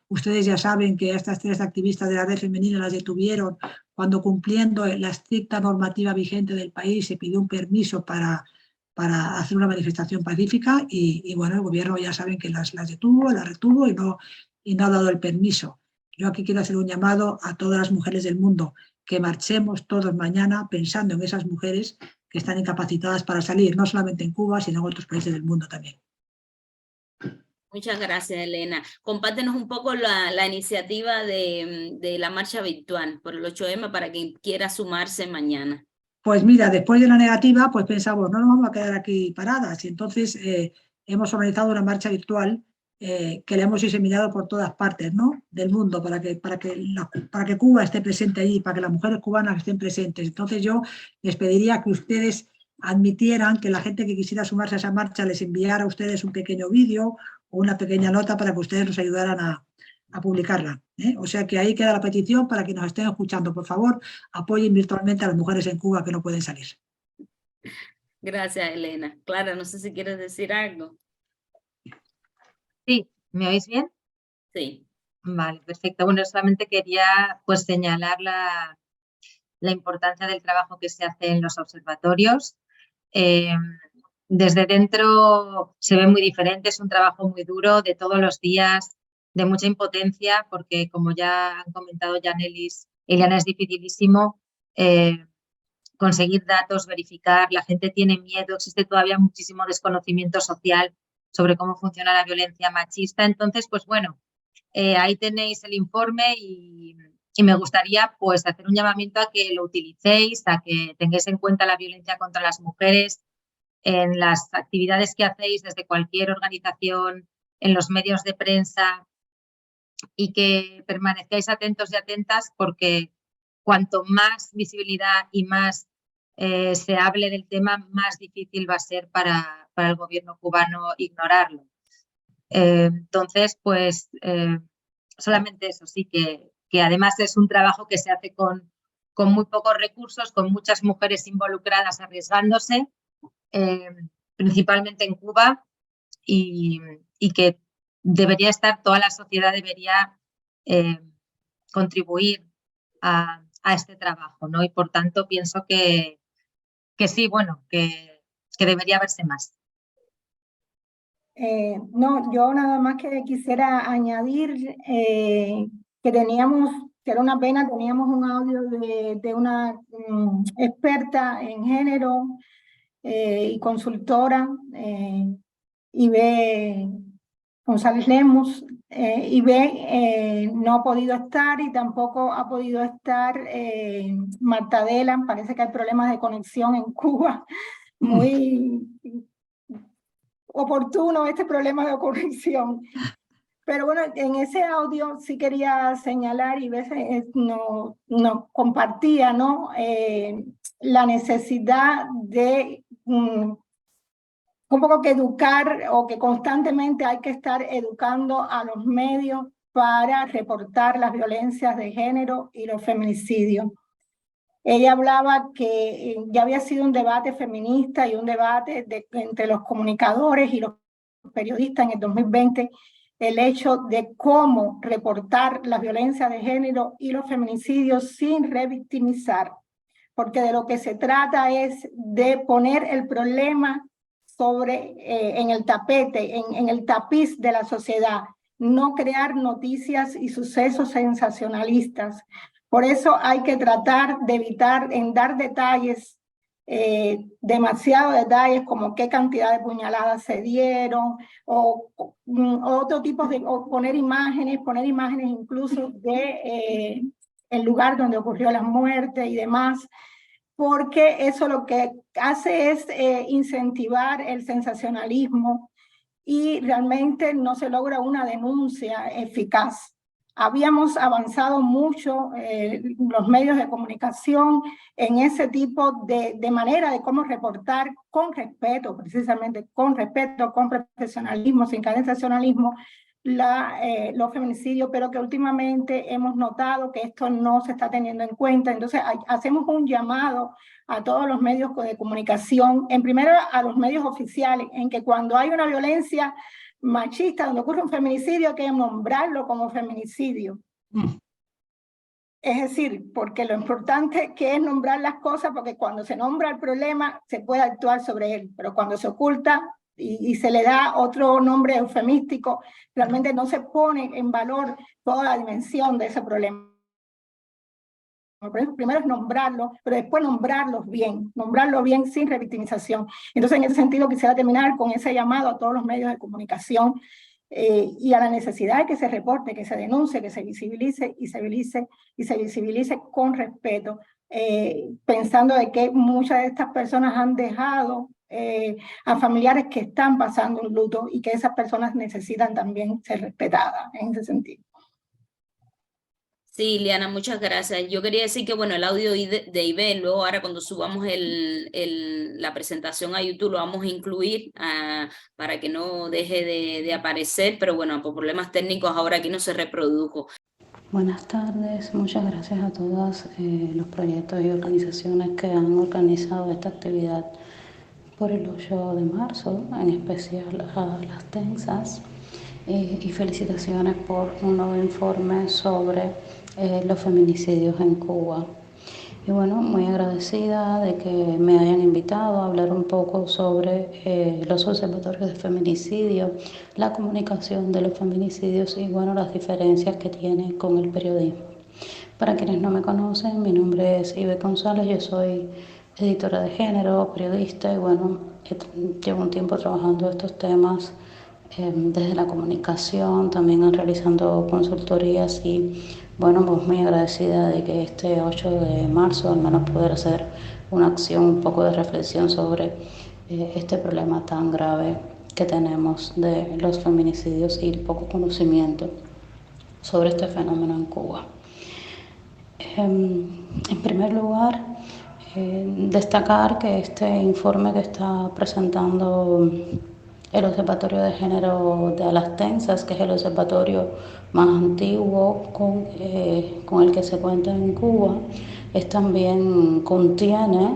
Ustedes ya saben que estas 3 activistas de la red femenina las detuvieron cuando, cumpliendo la estricta normativa vigente del país, se pidió un permiso para hacer una manifestación pacífica y bueno, el gobierno ya saben que las detuvo, las retuvo y no ha dado el permiso. Yo aquí quiero hacer un llamado a todas las mujeres del mundo, que marchemos todos mañana pensando en esas mujeres que están incapacitadas para salir, no solamente en Cuba, sino en otros países del mundo también. Muchas gracias, Elena. Compártenos un poco la iniciativa de la marcha virtual por el 8M para quien quiera sumarse mañana. Pues mira, después de la negativa, pues pensamos, no nos vamos a quedar aquí paradas. Y entonces hemos organizado una marcha virtual que la hemos diseminado por todas partes, ¿no?, del mundo, para que Cuba esté presente allí, para que las mujeres cubanas estén presentes. Entonces yo les pediría que ustedes admitieran que la gente que quisiera sumarse a esa marcha les enviara a ustedes un pequeño vídeo o una pequeña nota para que ustedes nos ayudaran a publicarla. O sea que ahí queda la petición para que nos estén escuchando. Por favor, apoyen virtualmente a las mujeres en Cuba que no pueden salir. Gracias, Elena. Clara, no sé si quieres decir algo. Sí, ¿me oís bien? Sí. Vale, perfecto. Bueno, solamente quería pues señalar la importancia del trabajo que se hace en los observatorios. Desde dentro se ve muy diferente, es un trabajo muy duro, de todos los días, de mucha impotencia, porque como ya han comentado Yanelis, Eliana, es dificilísimo conseguir datos, verificar, la gente tiene miedo, existe todavía muchísimo desconocimiento social sobre cómo funciona la violencia machista. Entonces, pues bueno, ahí tenéis el informe y me gustaría pues hacer un llamamiento a que lo utilicéis, a que tengáis en cuenta la violencia contra las mujeres en las actividades que hacéis desde cualquier organización, en los medios de prensa, y que permanezcáis atentos y atentas, porque cuanto más visibilidad y más se hable del tema, más difícil va a ser para el gobierno cubano ignorarlo. Entonces, pues solamente eso, sí, que además es un trabajo que se hace con muy pocos recursos, con muchas mujeres involucradas arriesgándose, principalmente en Cuba, y que debería estar, toda la sociedad debería contribuir a este trabajo, ¿no? Y por tanto pienso que sí, bueno, que debería verse más. No, yo nada más que quisiera añadir que era una pena, teníamos un audio de una experta en género y consultora, Ibe González Lemus. Ibe no ha podido estar y tampoco ha podido estar Marta Delan. Parece que hay problemas de conexión en Cuba, muy oportuno este problema de conexión. Pero bueno, en ese audio sí quería señalar y veces nos compartía, ¿no?, la necesidad de un poco que educar, o que constantemente hay que estar educando a los medios para reportar las violencias de género y los feminicidios. Ella hablaba que ya había sido un debate feminista y un debate entre los comunicadores y los periodistas en el 2020, el hecho de cómo reportar las violencias de género y los feminicidios sin revictimizar, porque de lo que se trata es de poner el problema en el tapete, en el tapiz de la sociedad, no crear noticias y sucesos sensacionalistas. Por eso hay que tratar de evitar en dar detalles, demasiados detalles, como qué cantidad de puñaladas se dieron, o otro tipo de, o poner imágenes incluso de el lugar donde ocurrió la muerte y demás, porque eso lo que hace es incentivar el sensacionalismo y realmente no se logra una denuncia eficaz. habíamos avanzado mucho los medios de comunicación en ese tipo de manera de cómo reportar con respeto, precisamente con respeto, con profesionalismo, sin caer en sensacionalismo, los feminicidios, pero que últimamente hemos notado que esto no se está teniendo en cuenta. Entonces hacemos un llamado a todos los medios de comunicación, en primero a los medios oficiales, en que cuando hay una violencia machista, donde ocurre un feminicidio, hay que nombrarlo como feminicidio. Es decir, porque lo importante que es nombrar las cosas, porque cuando se nombra el problema se puede actuar sobre él, pero cuando se oculta y se le da otro nombre eufemístico, realmente no se pone en valor toda la dimensión de ese problema. Primero es nombrarlo, pero después nombrarlo bien sin revictimización. Entonces, en ese sentido, quisiera terminar con ese llamado a todos los medios de comunicación y a la necesidad de que se reporte, que se denuncie, que se visibilice y se visibilice con respeto, pensando de que muchas de estas personas han dejado a familiares que están pasando un luto y que esas personas necesitan también ser respetadas en ese sentido. Sí, Liana, muchas gracias. Yo quería decir que, bueno, el audio de Ibel, luego ahora cuando subamos la presentación a YouTube lo vamos a incluir para que no deje de aparecer, pero bueno, por problemas técnicos ahora aquí no se reprodujo. Buenas tardes, muchas gracias a todos los proyectos y organizaciones que han organizado esta actividad por el 8 de marzo, en especial a las TENSAS, y felicitaciones por un nuevo informe sobre los feminicidios en Cuba. Y bueno, muy agradecida de que me hayan invitado a hablar un poco sobre los observatorios de feminicidio, la comunicación de los feminicidios y bueno, las diferencias que tiene con el periodismo. Para quienes no me conocen, mi nombre es Ibel González, yo soy editora de género, periodista y bueno, llevo un tiempo trabajando estos temas desde la comunicación, también realizando consultorías y bueno, pues muy agradecida de que este 8 de marzo al menos poder hacer una acción, un poco de reflexión sobre este problema tan grave que tenemos de los feminicidios y el poco conocimiento sobre este fenómeno en Cuba. En primer lugar, destacar que este informe que está presentando el Observatorio de Género de las TENSAS, que es el observatorio más antiguo con el que se cuenta en Cuba, también contiene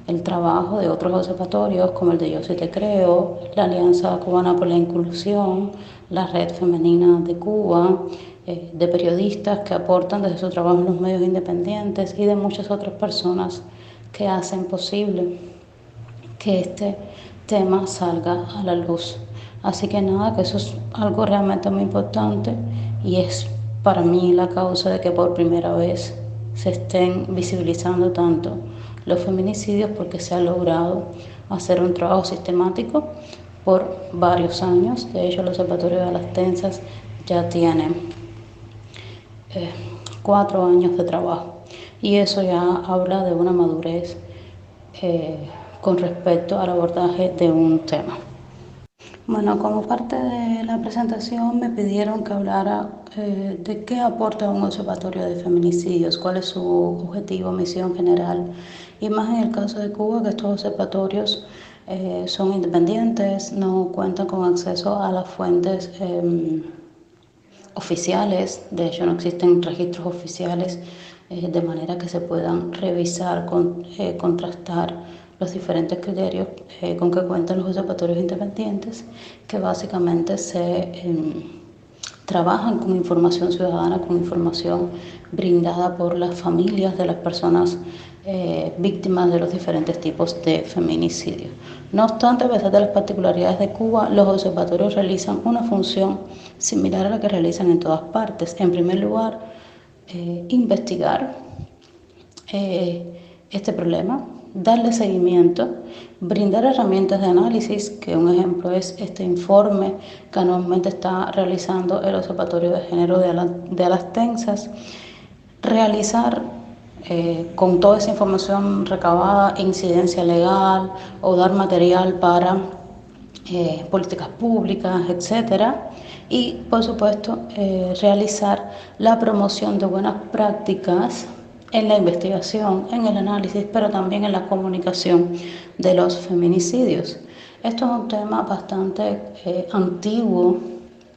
el trabajo de otros observatorios como el de Yo Sí Te Creo, la Alianza Cubana por la Inclusión, la Red Femenina de Cuba, de periodistas que aportan desde su trabajo en los medios independientes y de muchas otras personas que hacen posible que este tema salga a la luz. Así que nada, que eso es algo realmente muy importante y es para mí la causa de que por primera vez se estén visibilizando tanto los feminicidios, porque se ha logrado hacer un trabajo sistemático por varios años. De hecho, el Observatorio de las TENSAS ya tiene 4 años de trabajo y eso ya habla de una madurez con respecto al abordaje de un tema. Bueno, como parte de la presentación me pidieron que hablara de qué aporta un observatorio de feminicidios, cuál es su objetivo, misión general, y más en el caso de Cuba, que estos observatorios son independientes, no cuentan con acceso a las fuentes oficiales, de hecho no existen registros oficiales de manera que se puedan revisar, contrastar los diferentes criterios con que cuentan los observatorios independientes, que básicamente se trabajan con información ciudadana, con información brindada por las familias de las personas víctimas de los diferentes tipos de feminicidio. No obstante, a pesar de las particularidades de Cuba, los observatorios realizan una función similar a la que realizan en todas partes. En primer lugar, investigar este problema, darle seguimiento, brindar herramientas de análisis, que un ejemplo es este informe que anualmente está realizando el Observatorio de Género de las TENSAS, realizar con toda esa información recabada incidencia legal o dar material para políticas públicas, etcétera. Y, por supuesto, realizar la promoción de buenas prácticas en la investigación, en el análisis, pero también en la comunicación de los feminicidios. Esto es un tema bastante antiguo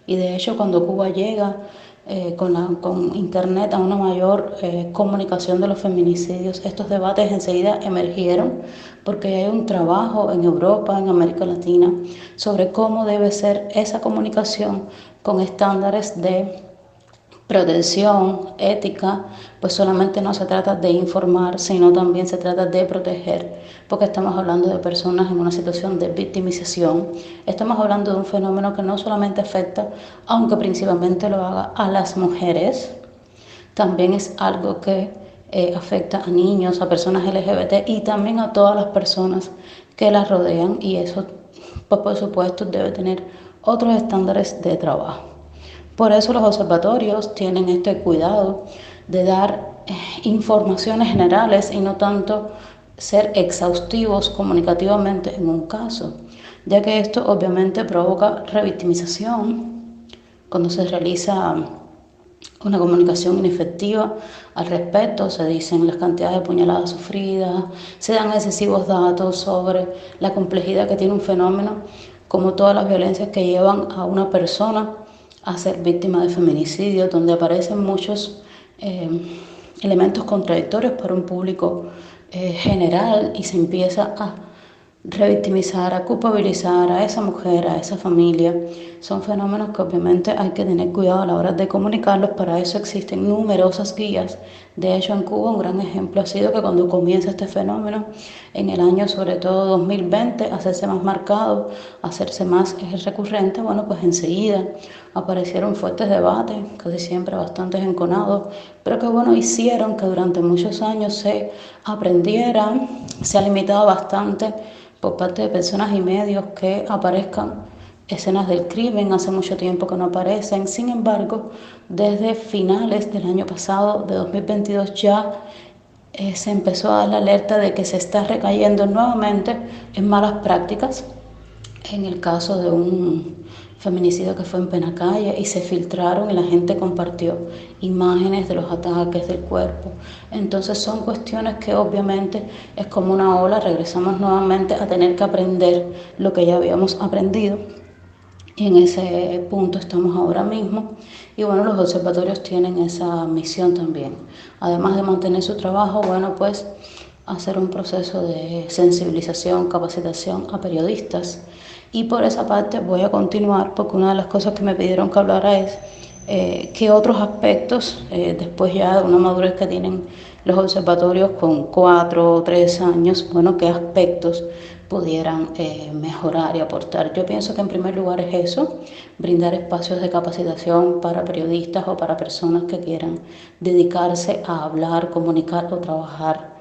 y, de hecho, cuando Cuba llega con Internet a una mayor comunicación de los feminicidios, estos debates enseguida emergieron porque hay un trabajo en Europa, en América Latina, sobre cómo debe ser esa comunicación con estándares de protección, ética, pues solamente no se trata de informar, sino también se trata de proteger, porque estamos hablando de personas en una situación de victimización. Estamos hablando de un fenómeno que no solamente afecta, aunque principalmente lo haga, a las mujeres, también es algo que afecta a niños, a personas LGBT y también a todas las personas que las rodean, y eso, pues, por supuesto, debe tener otros estándares de trabajo. Por eso los observatorios tienen este cuidado de dar informaciones generales y no tanto ser exhaustivos comunicativamente en un caso, ya que esto obviamente provoca revictimización cuando se realiza una comunicación inefectiva al respecto. Se dicen las cantidades de puñaladas sufridas, se dan excesivos datos sobre la complejidad que tiene un fenómeno, como todas las violencias que llevan a una persona a ser víctima de feminicidio, donde aparecen muchos elementos contradictorios para un público general, y se empieza a revictimizar, a culpabilizar a esa mujer, a esa familia. Son fenómenos que obviamente hay que tener cuidado a la hora de comunicarlos. Para eso existen numerosas guías. De hecho, en Cuba un gran ejemplo ha sido que cuando comienza este fenómeno, en el año sobre todo 2020, hacerse más marcado, hacerse más recurrente, bueno, pues enseguida aparecieron fuertes debates, casi siempre bastante enconados, pero que bueno, hicieron que durante muchos años se aprendiera. Se ha limitado bastante por parte de personas y medios que aparezcan escenas del crimen. Hace mucho tiempo que no aparecen. Sin embargo, desde finales del año pasado, de 2022, ya se empezó a dar la alerta de que se está recayendo nuevamente en malas prácticas. En el caso de un feminicidio que fue en Penacalle, y se filtraron y la gente compartió imágenes de los ataques del cuerpo. Entonces son cuestiones que obviamente es como una ola, regresamos nuevamente a tener que aprender lo que ya habíamos aprendido, y en ese punto estamos ahora mismo. Y bueno, los observatorios tienen esa misión también, además de mantener su trabajo, bueno, pues hacer un proceso de sensibilización, capacitación a periodistas. Y por esa parte voy a continuar, porque una de las cosas que me pidieron que hablara es qué otros aspectos, después ya de una madurez que tienen los observatorios con 4 o 3 años, bueno, qué aspectos pudieran mejorar y aportar. Yo pienso que en primer lugar es eso, brindar espacios de capacitación para periodistas o para personas que quieran dedicarse a hablar, comunicar o trabajar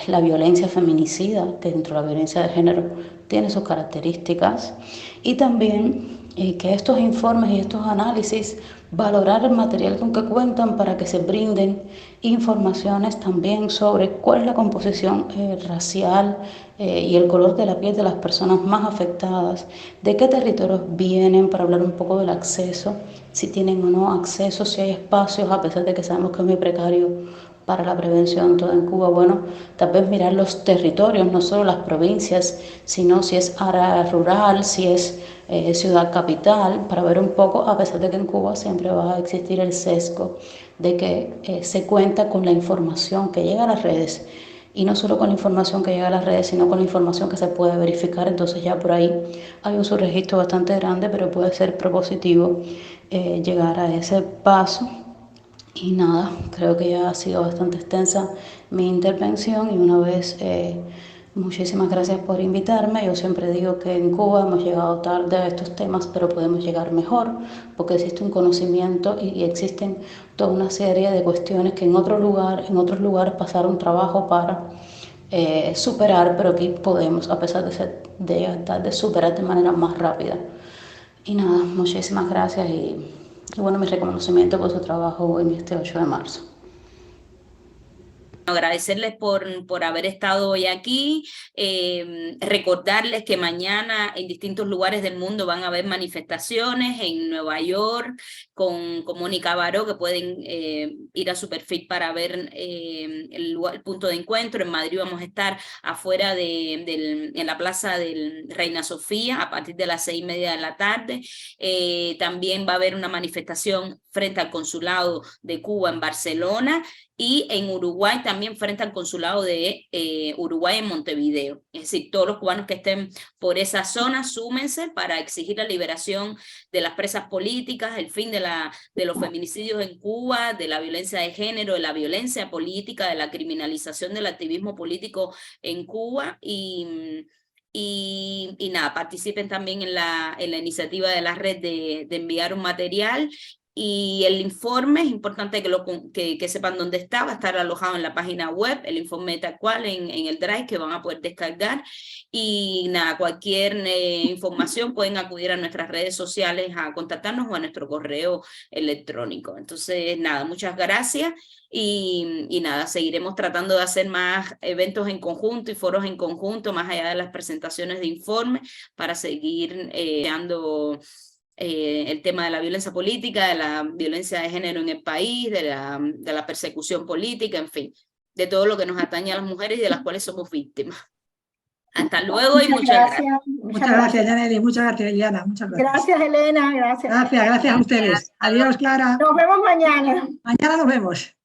la violencia feminicida, que dentro de la violencia de género tiene sus características, y también que estos informes y estos análisis, valorar el material con que cuentan para que se brinden informaciones también sobre cuál es la composición racial y el color de la piel de las personas más afectadas, de qué territorios vienen, para hablar un poco del acceso, si tienen o no acceso, si hay espacios, a pesar de que sabemos que es muy precario para la prevención todo en Cuba. Bueno, tal vez mirar los territorios, no solo las provincias, sino si es área rural, si es ciudad capital, para ver un poco, a pesar de que en Cuba siempre va a existir el sesgo de que se cuenta con la información que llega a las redes, y no solo con la información que llega a las redes, sino con la información que se puede verificar. Entonces ya por ahí hay un subregistro bastante grande, pero puede ser propositivo llegar a ese paso. Y nada, creo que ya ha sido bastante extensa mi intervención, y una vez muchísimas gracias por invitarme. Yo siempre digo que en Cuba hemos llegado tarde a estos temas, pero podemos llegar mejor, porque existe un conocimiento y existen toda una serie de cuestiones que en otros lugares pasaron trabajo para superar, pero aquí podemos, a pesar de llegar tarde, superar de manera más rápida. Y nada, muchísimas gracias, y bueno, mi reconocimiento por su trabajo en este 8 de marzo. Agradecerles por haber estado hoy aquí, recordarles que mañana en distintos lugares del mundo van a haber manifestaciones en Nueva York con Mónica Baró, que pueden ir a su perfil para ver el punto de encuentro. En Madrid vamos a estar afuera en la plaza del Reina Sofía a partir de las 6:30 de la tarde. También va a haber una manifestación frente al Consulado de Cuba en Barcelona, y en Uruguay también frente al Consulado de Uruguay en Montevideo. Es decir, todos los cubanos que estén por esa zona, súmense para exigir la liberación de las presas políticas, el fin de los feminicidios en Cuba, de la violencia de género, de la violencia política, de la criminalización del activismo político en Cuba. Y nada, participen también en la iniciativa de la red de enviar un material. Y el informe, es importante que sepan dónde está, va a estar alojado en la página web, el informe tal cual en el Drive, que van a poder descargar. Y nada, cualquier información pueden acudir a nuestras redes sociales a contactarnos o a nuestro correo electrónico. Entonces, nada, muchas gracias. Y nada, seguiremos tratando de hacer más eventos en conjunto y foros en conjunto, más allá de las presentaciones de informe, para seguir dando el tema de la violencia política, de la violencia de género en el país, de la persecución política, en fin, de todo lo que nos atañe a las mujeres y de las cuales somos víctimas. Hasta luego y muchas gracias. Muchas gracias, Yaneli, muchas gracias, Liliana, muchas gracias. Gracias, Elena, gracias. Gracias a ustedes. Adiós, Clara. Nos vemos mañana. Mañana nos vemos.